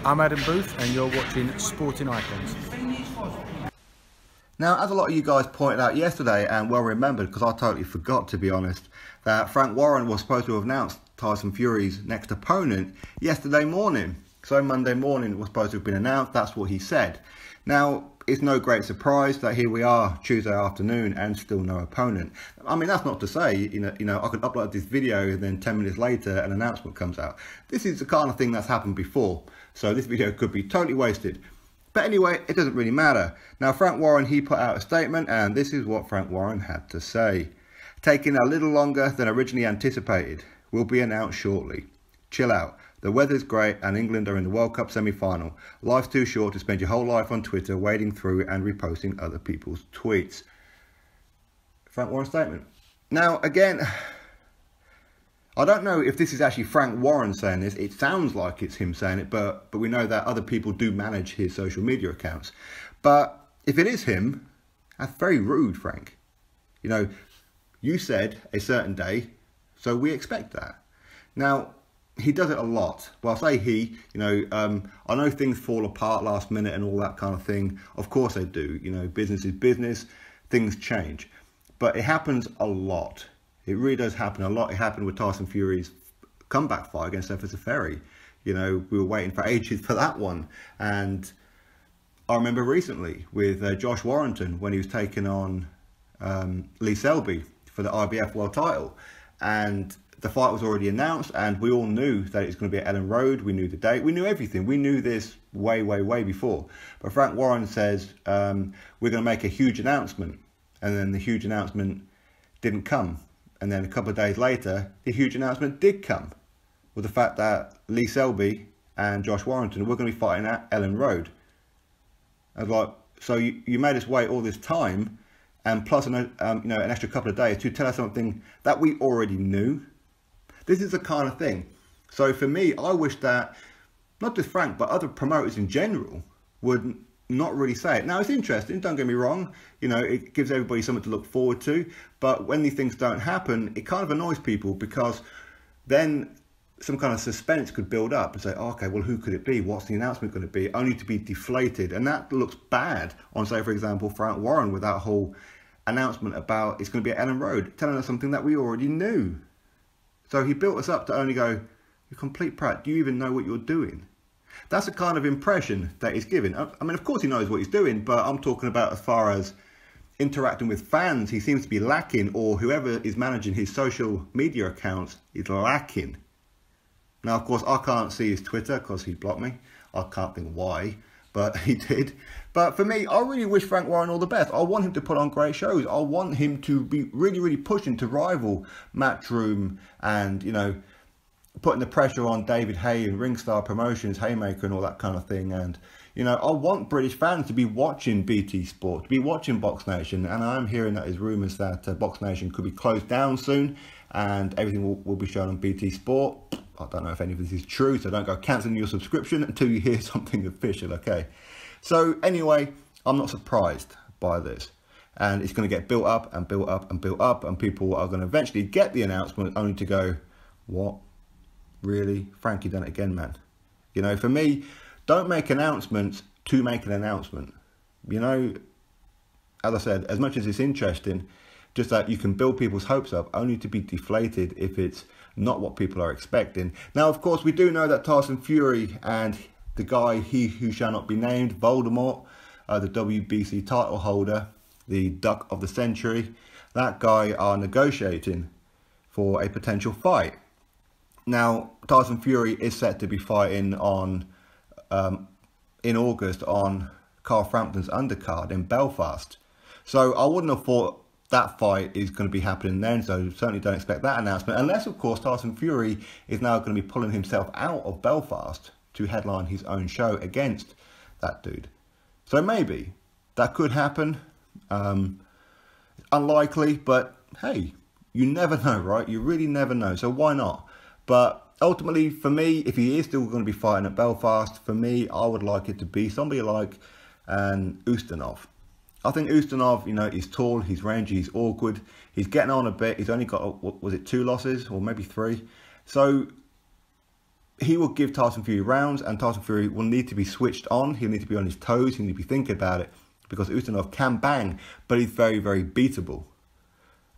I'm Adam Booth and you're watching Sporting Icons. Now, as a lot of you guys pointed out yesterday, and well remembered because I totally forgot to be honest, that Frank Warren was supposed to have announced Tyson Fury's next opponent yesterday morning. So Monday morning it was supposed to have been announced, that's what he said. Now, it's no great surprise that here we are Tuesday afternoon and still no opponent. I mean, that's not to say, you know, I could upload this video and then 10 minutes later an announcement comes out. This is the kind of thing that's happened before, so this video could be totally wasted. But anyway, it doesn't really matter. Now, Frank Warren, he put out a statement, and this is what Frank Warren had to say. Taking a little longer than originally anticipated. Will be announced shortly. Chill out. The weather's great and England are in the World Cup semi-final. Life's too short to spend your whole life on Twitter wading through and reposting other people's tweets. Frank Warren's statement. Now, again, I don't know if this is actually Frank Warren saying this. It sounds like it's him saying it, but we know that other people do manage his social media accounts. But if it is him, that's very rude, Frank. You know, you said a certain day, so we expect that. Now, he does it a lot. Well, I say he, you know, I know things fall apart last minute and all that kind of thing. Of course they do. You know, business is business. Things change. But it happens a lot. It really does happen a lot. It happened with Tyson Fury's comeback fight against Fury. You know, we were waiting for ages for that one. And I remember recently with Josh Warrington when he was taking on Lee Selby for the IBF world title. And the fight was already announced and we all knew that it was going to be at Ellen Road. We knew the date. We knew everything. We knew this way before. But Frank Warren says, we're going to make a huge announcement. And then the huge announcement didn't come. And then a couple of days later, the huge announcement did come. With the fact that Lee Selby and Josh Warrington were going to be fighting at Ellen Road. I was like, so you made us wait all this time and plus you know, an extra couple of days to tell us something that we already knew. This is the kind of thing. So for me, I wish that, not just Frank, but other promoters in general would not really say it. Now, it's interesting, don't get me wrong. You know, it gives everybody something to look forward to. But when these things don't happen, it kind of annoys people because then some kind of suspense could build up and say, oh, okay, well, who could it be? What's the announcement going to be? Only to be deflated. And that looks bad on, say, for example, Frank Warren with that whole announcement about it's going to be at Ellen Road, telling us something that we already knew. So he built us up to only go, you complete prat, do you even know what you're doing? That's the kind of impression that he's giving. I mean, of course he knows what he's doing, but I'm talking about as far as interacting with fans, he seems to be lacking, or whoever is managing his social media accounts is lacking. Now, of course, I can't see his Twitter because he blocked me. I can't think why, but he did. But for me, I really wish Frank Warren all the best. I want him to put on great shows. I want him to be really pushing to rival Matchroom and, you know, putting the pressure on David Hay and Ringstar Promotions, Haymaker and all that kind of thing. And, you know, I want British fans to be watching BT Sport, to be watching Box Nation. And I'm hearing that there's rumours that Box Nation could be closed down soon and everything will be shown on BT Sport. I don't know if any of this is true, so don't go cancelling your subscription until you hear something official, okay? So anyway, I'm not surprised by this. And it's going to get built up and built up and built up, and people are going to eventually get the announcement only to go, what? Really? Frankie done it again, man. You know, for me, don't make announcements to make an announcement. You know, as I said, as much as it's interesting, just that you can build people's hopes up only to be deflated if it's not what people are expecting. Now, of course, we do know that Tyson Fury and the guy, he who shall not be named, Voldemort, the WBC title holder, the Duck of the Century, that guy are negotiating for a potential fight. Now, Tyson Fury is set to be fighting on in August on Carl Frampton's undercard in Belfast. So I wouldn't have thought that fight is going to be happening then, so certainly don't expect that announcement. Unless, of course, Tyson Fury is now going to be pulling himself out of Belfast to headline his own show against that dude. So maybe that could happen. Unlikely, but hey, you never know, right? You really never know, so why not? But ultimately, for me, if he is still going to be fighting at Belfast, for me, I would like it to be somebody like an Ustinov. I think Ustinov, you know, he's tall, he's rangy, he's awkward, he's getting on a bit. He's only got, what was it, 2 losses or maybe 3. So he will give Tyson Fury rounds, and Tyson Fury will need to be switched on. He'll need to be on his toes. He'll need to be thinking about it, because Ustinov can bang, but he's very, very beatable.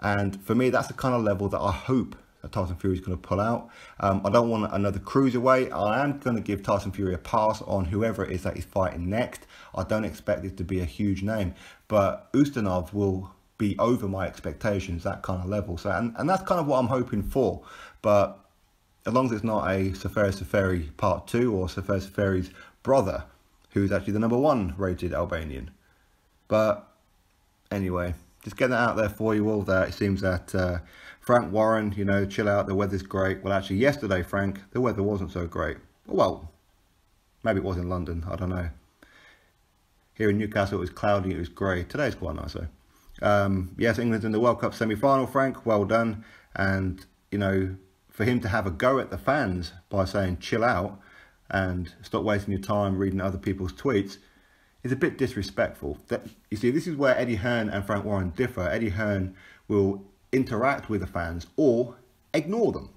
And for me, that's the kind of level that I hope that Tyson Fury is going to pull out. I don't want another cruiserweight. I am going to give Tyson Fury a pass on whoever it is that he's fighting next. I don't expect it to be a huge name, but Ustinov will be over my expectations, that kind of level. So, and that's kind of what I'm hoping for. But as long as it's not a Seferi Part 2 or Seferi's brother, who's actually the #1 rated Albanian. But anyway, just getting that out there for you all, that it seems that Frank Warren, you know, chill out, the weather's great. Well, actually, yesterday, Frank, the weather wasn't so great. Well, maybe it was in London, I don't know. Here in Newcastle, it was cloudy, it was grey. Today's quite nice, though. Yes, England's in the World Cup semi-final, Frank, well done. And, you know, for him to have a go at the fans by saying chill out and stop wasting your time reading other people's tweets is a bit disrespectful. That, you see, this is where Eddie Hearn and Frank Warren differ. Eddie Hearn will interact with the fans or ignore them.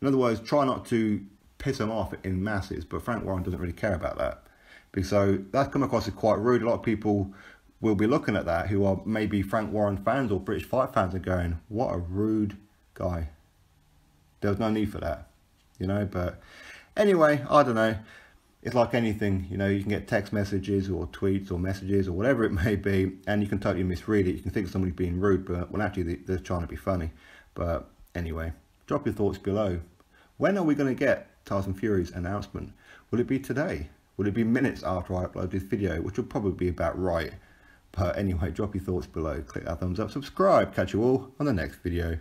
In other words, try not to piss them off in masses, but Frank Warren doesn't really care about that. So that's come across as quite rude. A lot of people will be looking at that who are maybe Frank Warren fans or British fight fans and going, what a rude guy. There was no need for that, you know. But anyway, I don't know. It's like anything, you know, you can get text messages or tweets or messages or whatever it may be, and you can totally misread it. You can think somebody's being rude, but well, actually they're trying to be funny. But anyway, drop your thoughts below. When are we going to get Tyson Fury's announcement? Will it be today? Will it be minutes after I upload this video, which will probably be about right? But anyway, drop your thoughts below. Click that thumbs up, subscribe. Catch you all on the next video.